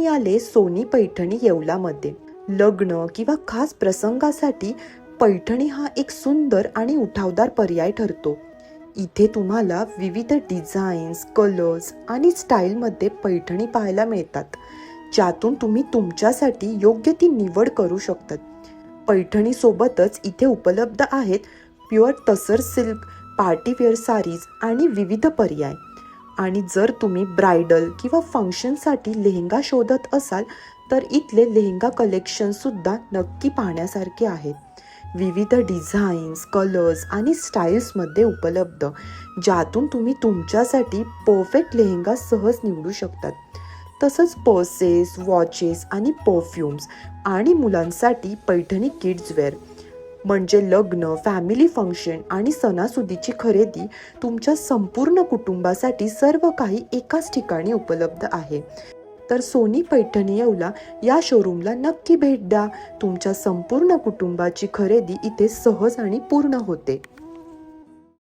मी आले सोनी पैठणी येवलामध्ये. लग्न किंवा खास प्रसंगासाठी पैठणी हा एक सुंदर आणि उठावदार पर्याय ठरतो. इथे तुम्हाला विविध डिझाईन्स, कलर्स आणि स्टाईलमध्ये पैठणी पाहायला मिळतात, ज्यातून तुम्ही तुमच्यासाठी योग्य ती निवड करू शकतात. पैठणी सोबतच इथे उपलब्ध आहेत प्युअर तसर सिल्क, पार्टीवेअर साडीज आणि विविध पर्याय. आणि जर तुम्ही ब्रायडल किंवा फंक्शनसाठी लेहंगा शोधत असाल तर इथले लेहंगा कलेक्शन सुद्धा नक्की पाहण्यासारखे आहेत. विविध डिझाईन्स, कलर्स आणि स्टाईल्समध्ये उपलब्ध, ज्यातून तुम्ही तुमच्यासाठी परफेक्ट लेहंगा सहज निवडू शकतात. तसंच पर्सेस, वॉचेस आणि परफ्युम्स आणि मुलांसाठी पैठणी किड्स वेअर, म्हणजे लग्न, फॅमिली फंक्शन आणि सणासुदीची खरेदी तुमच्या संपूर्ण कुटुंबासाठी सर्व काही एकाच ठिकाणी उपलब्ध आहे. तर सोनी पैठणी येवला या शोरूमला नक्की भेट द्या. तुमच्या संपूर्ण कुटुंबाची खरेदी इथे सहज आणि पूर्ण होते.